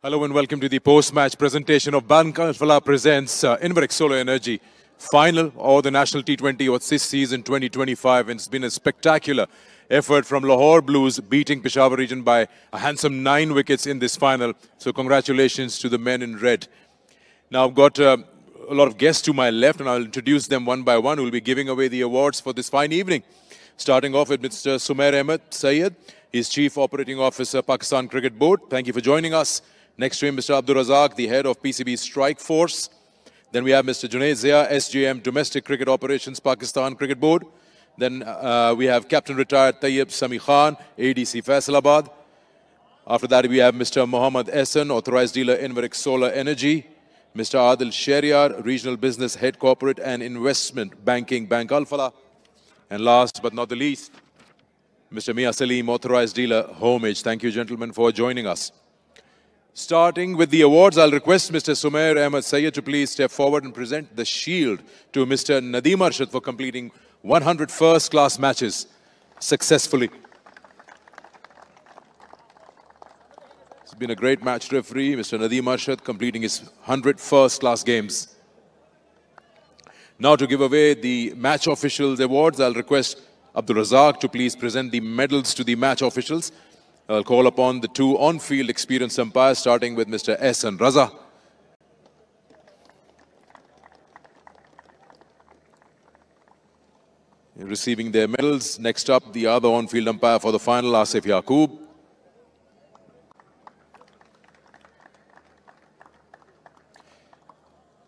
Hello and welcome to the post-match presentation of Bank Alphala presents Inverex Solar Energy final of the National T20 of this season 2025. And it's been a spectacular effort from Lahore Blues beating Peshawar region by a handsome 9 wickets in this final. So congratulations to the men in red. Now I've got a lot of guests to my left and I'll introduce them one by one who will be giving away the awards for this fine evening. Starting off with Mr. Sumair Ahmed Syed. He's Chief Operating Officer, Pakistan Cricket Board. Thank you for joining us. Next to him, Mr. Abdul Razak, the head of PCB Strike Force. Then we have Mr. Junaid Zia, SGM, Domestic Cricket Operations, Pakistan Cricket Board. Then we have Captain Retired Tayyib Sami Khan, ADC Faisalabad. After that, we have Mr. Mohammad Ehsan, Authorized Dealer, Inverex Solar Energy. Mr. Adil Shariar, Regional Business Head Corporate and Investment Banking, Bank Alphala. And last but not the least, Mr. Mia Salim, Authorized Dealer, Homage. Thank you, gentlemen, for joining us. Starting with the awards, I'll request Mr. Sumair Ahmed Syed to please step forward and present the shield to Mr. Nadeem Arshad for completing 100 first-class matches successfully. It's been a great match referee, Mr. Nadeem Arshad, completing his 100 first-class games. Now to give away the match officials awards, I'll request Abdul Razak to please present the medals to the match officials. I'll call upon the two on-field experienced umpires, starting with Mr. Ehsan Raza. Receiving their medals. Next up, the other on-field umpire for the final, Asif Yaqub.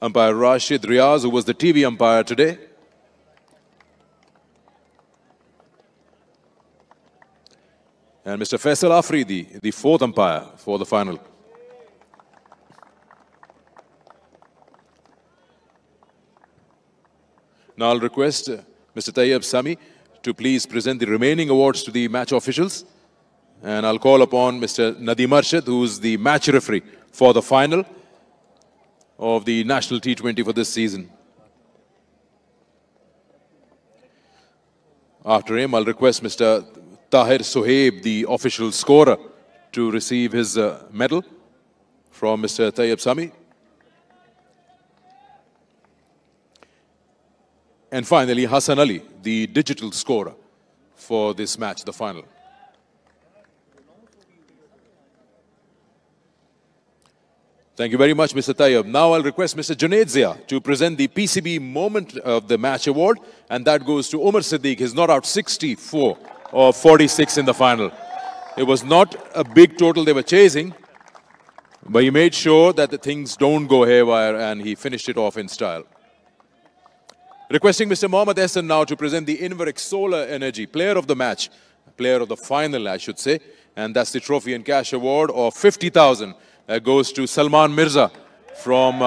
Umpire Rashid Riaz, who was the TV umpire today. And Mr. Faisal Afridi, the fourth umpire for the final. Now I'll request Mr. Tayyib Sami to please present the remaining awards to the match officials. And I'll call upon Mr. Nadeem Arshad, who's the match referee for the final of the National T20 for this season. After him, I'll request Mr. Tahir Sohaib, the official scorer, to receive his medal from Mr. Tayyib Sami. And finally, Hassan Ali, the digital scorer for this match, the final. Thank you very much, Mr. Tayyib. Now I'll request Mr. Junaid Zia to present the PCB Moment of the Match Award, and that goes to Umar Siddiq. He's not out 64 or 46 in the final. It was not a big total they were chasing, but he made sure that the things don't go haywire and he finished it off in style. Requesting Mr. Mohammad Ehsan now to present the Inverex Solar Energy Player of the Match, Player of the Final, I should say, and that's the trophy and cash award of 50,000 goes to Salman Mirza from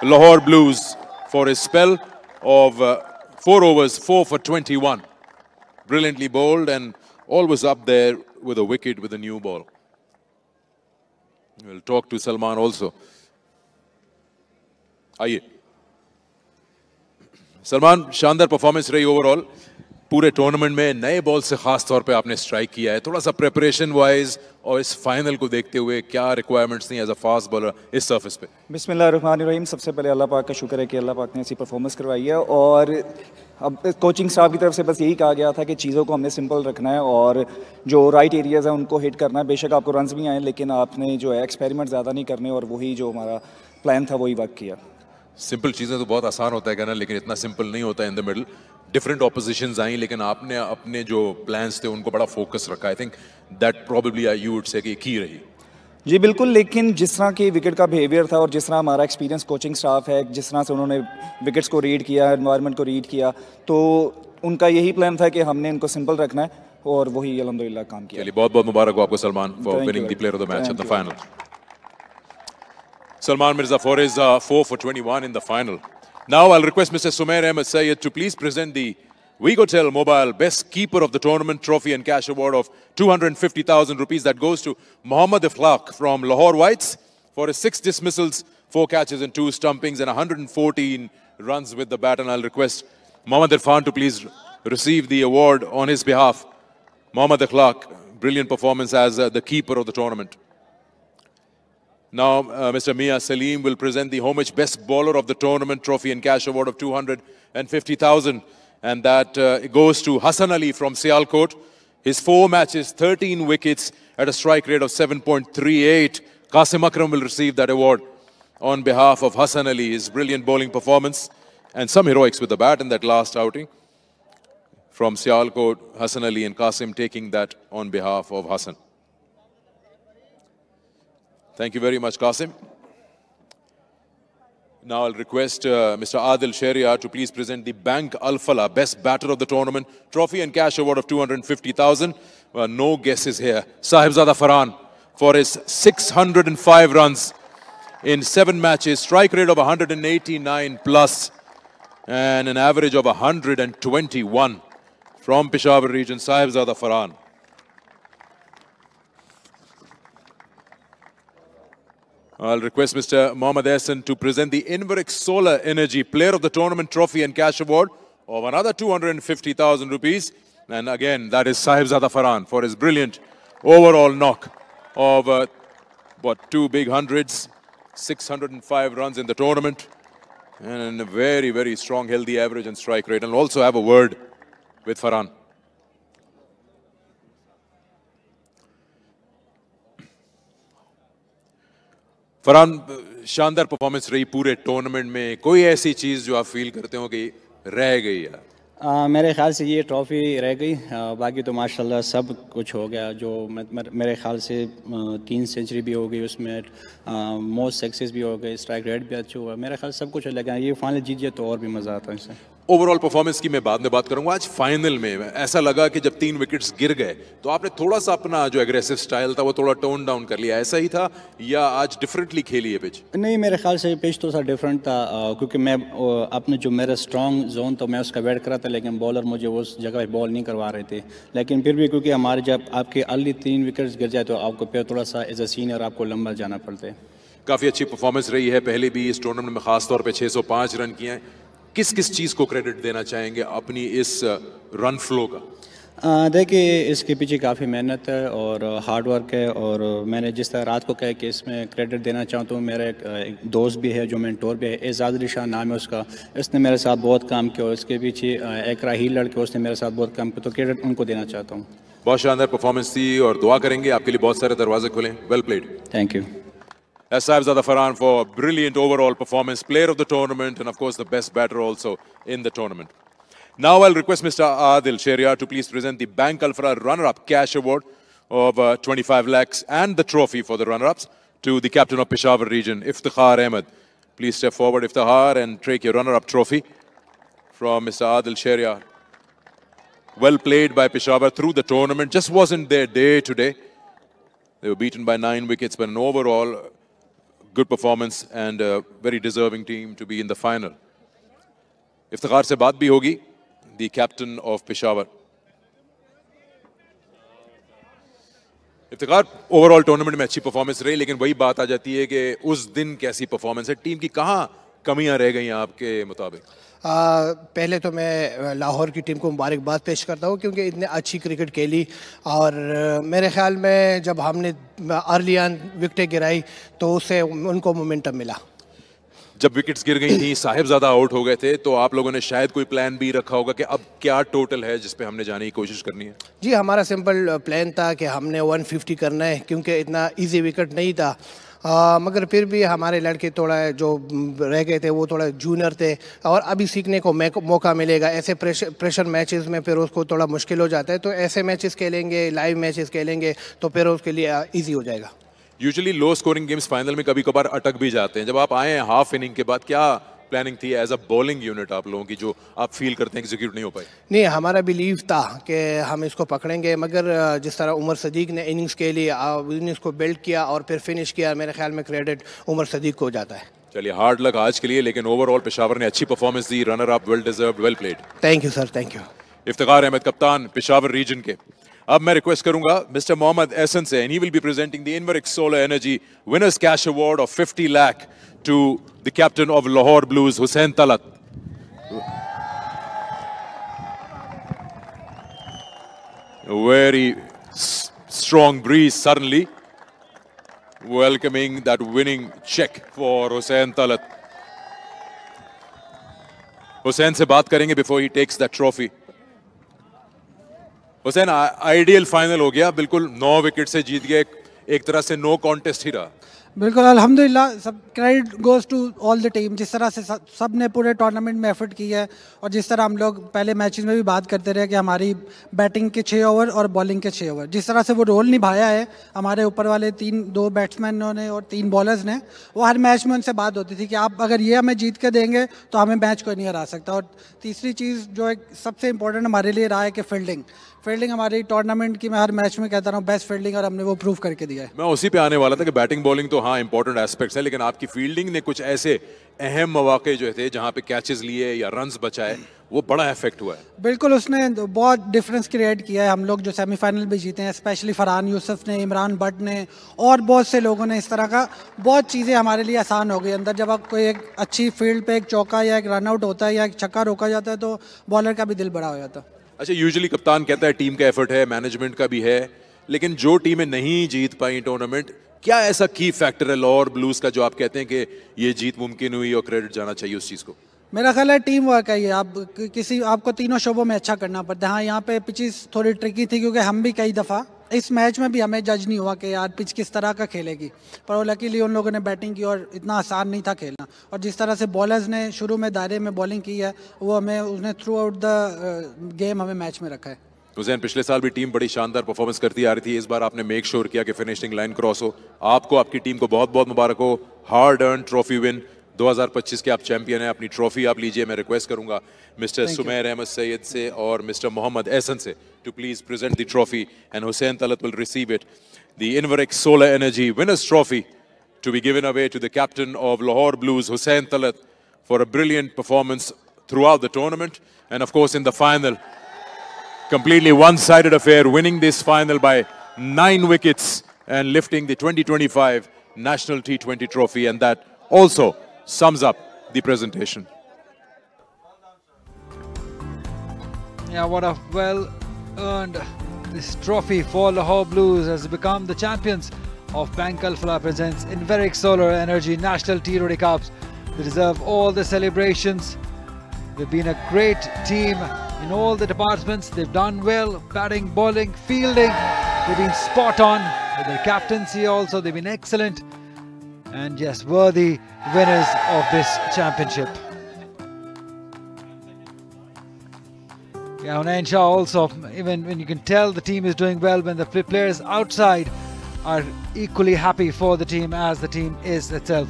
Lahore Blues for his spell of 4 overs, 4 for 21. Brilliantly bowled and always up there with a wicket with a new ball. We'll talk to Salman also. Aye. Salman, शानदार performance रही overall. पूरे tournament में नए ball से खास तौर पे आपने स्ट्राइक किया है. थोड़ा सा प्रिपरेशन वाइज और इस फाइनल को देखते हुए क्या रिक्वायरमेंट्स थी एज अ फास्ट बॉलर इस सरफेस पे? बिस्मिल्लाहिर्रहमानिर्रहीम. सबसे पहले अल्लाह पाक का शुक्र है कि अल्लाह पाक ने ऐसी परफॉर्मेंस करवाई है और अब कोचिंग स्टाफ की तरफ से बस यही कहा गया था कि चीज़ों को हमने सिंपल रखना है और जो राइट एरियाज़ हैं उनको हिट करना है. बेशक आपको रन्स भी आए लेकिन आपने जो है एक्सपेरिमेंट ज़्यादा नहीं करने और वही जो हमारा प्लान था वही वर्क किया. सिंपल चीज़ें तो बहुत आसान होता है कहना, लेकिन इतना सिंपल नहीं होता है in the middle. Different oppositions आई लेकिन आपने अपने जो प्लान्स थे उनको बड़ा फोकस रखा. I think that probably you would say कि की रही. जी बिल्कुल, लेकिन जिस तरह की विकेट का बिहेवियर था और जिस तरह हमारा एक्सपीरियंस कोचिंग स्टाफ है, जिस तरह से उन्होंने विकेट्स को रीड किया, एनवायरनमेंट को रीड किया, तो उनका यही प्लान था कि हमने इनको सिंपल रखना है और वही अल्हम्दुलिल्लाह काम किया. चलिए बहुत बहुत मुबारक हो आपको Salman for winning the player of the match in the final. Salman Mirza for his 4 for 21 in the final. Now I'll request Mr. Sumair Ahmed Syed to please present the Wigotel Mobile Best Keeper of the Tournament Trophy and Cash Award of 250,000 rupees. That goes to Mohammad Iflaq from Lahore Whites for his 6 dismissals, 4 catches and 2 stumpings and 114 runs with the bat. And I'll request Mohammad Irfan to please receive the award on his behalf. Mohammad Iflaq, brilliant performance as the keeper of the tournament. Now, Mr. Mia Salim will present the Homage Best Bowler of the Tournament trophy and cash award of 250,000. And that goes to Hassan Ali from Sialkot. His 4 matches, 13 wickets at a strike rate of 7.38. Qasim Akram will receive that award on behalf of Hassan Ali. His brilliant bowling performance and some heroics with the bat in that last outing. From Sialkot, Hassan Ali and Qasim taking that on behalf of Hassan. Thank you very much, Qasim. Now I'll request Mr. Adil Sharia to please present the Bank Al Falah Best Batter of the Tournament trophy and cash award of 250,000. No guesses here. Sahibzada Farhan for his 605 runs in 7 matches, strike rate of 189 plus and an average of 121 from Peshawar region, Sahibzada Farhan. I'll request Mr. Mohammad Ehsan to present the Inverex Solar Energy Player of the Tournament trophy and cash award of another 250,000 rupees. And again, that is Sahibzada Farhan for his brilliant overall knock of 2 big hundreds, 605 runs in the tournament, and a very, very strong, healthy average and strike rate. And also have a word with Farhan. Farhan, शानदार performance रही पूरे tournament में. कोई ऐसी चीज़ जो आप feel करते हो कि रह गई यार? मेरे ख्याल से ये ट्रॉफ़ी रह गई. बाकी तो माशाल्लाह सब कुछ हो गया. जो मेरे ख्याल से 3 सेंचुरी भी हो गई, उसमें मोस्ट सक्सेस भी हो गए, स्ट्राइक रेट भी अच्छा हुआ. मेरे ख्याल सब कुछ लगा. ये फाइनल जीत जाए तो और भी मज़ा आता है इससे. ओवरऑल परफॉर्मेंस की मैं बाद में बात करूंगा. आज फाइनल में ऐसा लगा कि जब 3 विकेट्स गिर गए तो आपने थोड़ा सा अपना जो एग्रेसिव स्टाइल था वो थोड़ा टोन डाउन कर लिया. ऐसा ही था या आज डिफरेंटली खेली है पिच? नहीं, मेरे ख्याल से पिच तो सा डिफरेंट था, क्योंकि मैं अपने जो मेरा स्ट्रॉन्ग जोन तो मैं उसका वेट करा था, लेकिन बॉलर मुझे उस जगह पे बॉल नहीं करवा रहे थे. लेकिन फिर भी क्योंकि हमारे जब आपके अर्ली 3 विकेट्स गिर जाए तो आपको फिर थोड़ा सा एज अ सीनियर आपको लंबा जाना पड़ता है. काफ़ी अच्छी परफॉर्मेंस रही है पहले भी इस टूर्नामेंट में, खासतौर पर 605 रन किए हैं. किस किस चीज़ को क्रेडिट देना चाहेंगे अपनी इस रन फ्लो का? देखिए, इसके पीछे काफ़ी मेहनत है और हार्ड वर्क है. और मैंने जिस तरह रात को कहा कि इसमें क्रेडिट देना चाहता हूँ, मेरा एक दोस्त भी है जो मेंटोर भी है, एजाज अली शाह नाम है उसका. इसने मेरे साथ बहुत काम किया और इसके पीछे एक राही लड़के उसने मेरे साथ बहुत काम किया, तो क्रेडिट उनको देना चाहता हूँ. बहुत शानदार परफॉर्मेंस थी और दुआ करेंगे आपके लिए बहुत सारे दरवाजे खुलें. Well played. Thank you. That's Sahibzada Farhan for a brilliant overall performance, player of the tournament, and of course the best batter also in the tournament. Now I'll request Mr. Adil Sharia to please present the Bank Al Falah runner-up cash award of 25 lakhs and the trophy for the runner-ups to the captain of Peshawar region, Iftikhar Ahmed. Please step forward, Iftikhar, and take your runner-up trophy from Mr. Adil Sharia. Well played by Peshawar through the tournament. Just wasn't their day today. They were beaten by 9 wickets, but an overall good performance and a very deserving team to be in the final. Iftikhar se baat bhi hogi, the captain of Peshawar. Iftikhar, overall tournament में अच्छी performance रही, लेकिन वही बात आ जाती है कि उस दिन कैसी performance है, टीम की कहाँ कमियां रह गई आपके मुताबिक? पहले तो मैं लाहौर की टीम को मुबारकबाद पेश करता हूँ क्योंकि इतने अच्छी क्रिकेट खेली. और मेरे ख्याल में जब हमने अर्ली ऑन विकेटें गिराई तो उससे उनको मोमेंटम मिला. जब विकेट्स गिर गई थी, साहिबजादा आउट हो गए थे, तो आप लोगों ने शायद कोई प्लान भी रखा होगा कि अब क्या टोटल है जिस पे हमने जाने की कोशिश करनी है? जी, हमारा सिंपल प्लान था कि हमने 150 करना है क्योंकि इतना इजी विकेट नहीं था. मगर फिर भी हमारे लड़के थोड़ा जो रह गए थे वो थोड़ा जूनियर थे और अभी सीखने को मौका मिलेगा. ऐसे प्रेशर मैचेस में फिर उसको थोड़ा मुश्किल हो जाता है, तो ऐसे मैचेस खेलेंगे, लाइव मैचेस खेलेंगे तो फिर उसके लिए इजी हो जाएगा. Usually low scoring games final में कभी कभार अटक भी जाते हैं. जब आप आए हैं हाफ इनिंग के बाद, क्या प्लानिंग थी एज अ बॉलिंग यूनिट आप लोगों की जो आप फील करते हैं एग्जीक्यूट नहीं हो पाई? नहीं, हमारा बिलीव था कि हम इसको पकड़ेंगे, मगर जिस तरह उमर सदीक ने इनिंग्स के लिए इनिंग्स को बिल्ड किया और फिर फिनिश किया, मेरे ख्याल में क्रेडिट उमर सदीक को जाता है. चलिए, हार्ड लक आज के लिए, लेकिन ओवरऑल पेशावर ने अच्छी परफॉर्मेंस दी. Runner up, well deserved, well played. Thank you sir, thank you. Iftikhar Ahmed, कप्तान पेशावर रीजन के. अब मैं रिक्वेस्ट करूंगा मिस्टर मोहम्मद एहसन से, and he will be presenting the Inverex solar energy winners cash award of 50 lakh to the captain of Lahore Blues, Hussain Talat. A very strong breeze suddenly. welcoming that winning check for Hussain Talat. Hussain से बात करेंगे before he takes that trophy. Hussain, ideal final हो गया, बिल्कुल 9 wicket से जीत गए, एक तरह से नो कॉन्टेस्ट ही रहा. बिल्कुल अल्हम्दुलिल्लाह, सब credit goes to all the team. जिस तरह से सब ने पूरे टूर्नामेंट में एफर्ट किया है और जिस तरह हम लोग पहले मैचेस में भी बात करते रहे कि हमारी बैटिंग के 6 ओवर और बॉलिंग के 6 ओवर, जिस तरह से वो रोल निभाया है हमारे ऊपर वाले 2 बैट्समैनों ने और 3 बॉलर्स ने, वो हर मैच में उनसे बात होती थी कि आप अगर ये हमें जीत के देंगे तो हमें मैच कोई नहीं हरा सकता. और तीसरी चीज़ जो एक सबसे इंपॉर्टेंट हमारे लिए रहा है कि फील्डिंग हमारी टूर्नामेंट की, मैं हर मैच में कहता रहा हूँ, बेस्ट फील्डिंग, और हमने वो प्रूव करके दिया है. मैं उसी पे आने वाला था कि बैटिंग बॉलिंग तो हाँ इंपॉर्टेंट एस्पेक्ट्स है, लेकिन आपकी फील्डिंग ने कुछ ऐसे अहम मौके जो थे जहाँ पे कैचेस लिए या रन्स बचाए, वो बड़ा इफेक्ट हुआ है. बिल्कुल, उसने बहुत डिफरेंस क्रिएट किया है. हम लोग जो सेमीफाइनल भी जीते हैं, स्पेशली फरहान यूसुफ ने, इमरान भट्ट ने और बहुत से लोगों ने, इस तरह का बहुत चीज़ें हमारे लिए आसान हो गई अंदर. जब आप कोई एक अच्छी फील्ड पे एक चौका या एक रन आउट होता है या एक छक्का रोका जाता है तो बॉलर का भी दिल बड़ा हो जाता है. अच्छा, यूजुअली कप्तान कहता है टीम का एफर्ट है, मैनेजमेंट का भी है, लेकिन जो टीमें नहीं जीत पाई टूर्नामेंट, क्या ऐसा की फैक्टर है लाहौर ब्लूज का जो आप कहते हैं कि ये जीत मुमकिन हुई और क्रेडिट जाना चाहिए उस चीज़ को? मेरा ख्याल है टीम वर्क है ये. आपको तीनों शोबों में अच्छा करना पड़ता है. हाँ, यहाँ पे पिचेस थोड़ी ट्रिकी थी क्योंकि हम भी कई दफ़ा इस मैच में भी हमें जज नहीं हुआ कि यार पिच किस तरह का खेलेगी, पर वो लकीली उन लोगों ने बैटिंग की और इतना आसान नहीं था खेलना. और जिस तरह से बॉलर्स ने शुरू में दायरे में बॉलिंग की है, वो हमें उसने थ्रू आउट द गेम हमें मैच में रखा है. हुसैन, पिछले साल भी टीम बड़ी शानदार परफॉर्मेंस करती आ रही थी, इस बार आपने मेक श्योर किया कि फिनिशिंग लाइन क्रॉस हो. आपको, आपकी टीम को बहुत बहुत मुबारक हो. हार्ड अर्न ट्रॉफी विन, 2025 के आप चैंपियन हैं. अपनी ट्रॉफी आप लीजिए. मैं रिक्वेस्ट करूंगा मिस्टर सुमैर अहमद सैयद से और मिस्टर मोहम्मद एहसन से to please present the trophy, and Hussain Talat will receive it. The Inverex Solar Energy Winners Trophy to be given away to the captain of Lahore Blues, Hussain Talat, for a brilliant performance throughout the tournament. And of course in the final, completely one-sided affair, winning this final by 9 wickets and lifting the 2025 National T20 Trophy, and that also sums up the presentation. Yeah, what a well-earned this trophy for Lahore Blues has become the champions of Bank Al-Falah presents Inverex Solar Energy National T20 Cups. They deserve all the celebrations. They've been a great team in all the departments. They've done well, batting, bowling, fielding. They've been spot on with their captaincy also. They've been excellent and yes, worthy winners of this championship. Yeah, Hunain Shah also, even when you can tell the team is doing well, when the players outside are equally happy for the team as the team is itself.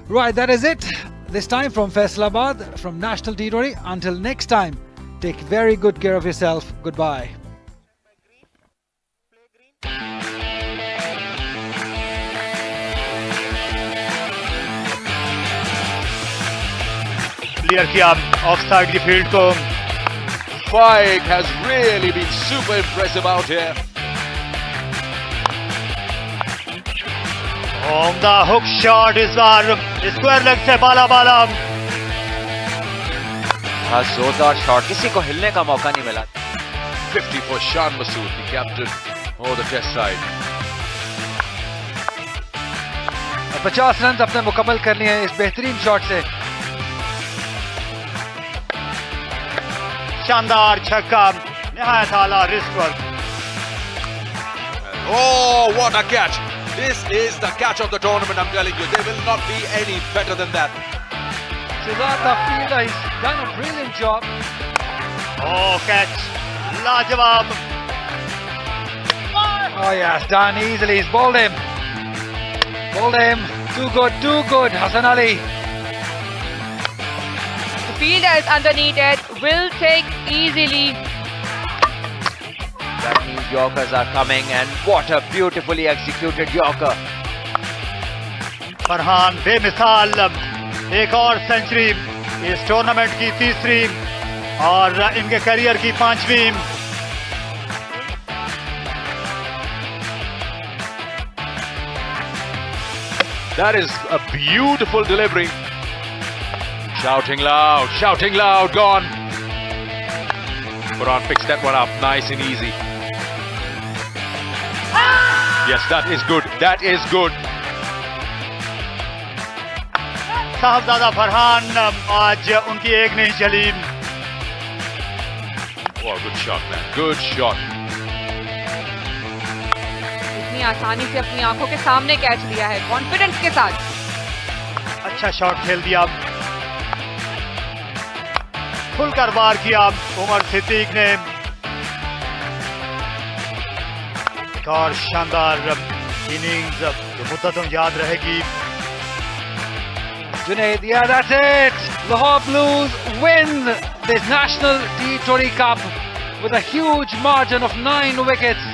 Right, that is it. This time from Faisalabad, from National T20. Until next time, take very good care of yourself. Goodbye. Clear किया of side की field को. Faik has really been super impressive out here. On the hook shot इस bar square leg से बाला बाला. जोरदार shot, किसी को हिलने का मौका नहीं मिला. 50 for Shan Masood, the captain of the test side. 50 run अपने मुकम्मल कर लिए हैं इस बेहतरीन शॉट से. शानदार छक्का, निहायत आला risk work. Oh, what a catch! This is the catch of the tournament, I'm telling you. There will not be any better than that. Shehzad the fielder, he's done a brilliant job. Oh, catch, लाजवाब. Oh yes, done easily. He's bowled him. Bowled him. Too good, Hassan Ali. The fielders underneath it will take easily. That means Yorkers are coming, and what a beautifully executed Yorker. Farhan बेमिसाल, एक और century, इस tournament की तीसरी और इनके career की 5वीं. That is a beautiful delivery. Shouting loud, gone. Farhan picks that one up, nice and easy. Yes, that is good. That is good. साहबजादा Farhan आज उनकी एक नहीं चली. Oh, good shot, man. Good shot. इतनी आसानी से अपनी आंखों के सामने कैच लिया है, कॉन्फिडेंस के साथ. अच्छा शॉट खेल दिया, खुलकर वार किया उमर सिद्दीक ने. एक और शानदार इनिंग्स जो मुद्दतों याद रहेगी. Junaid, yeah, that's it. Lahore Blues win this National T20 Cup with a huge margin of 9 wickets.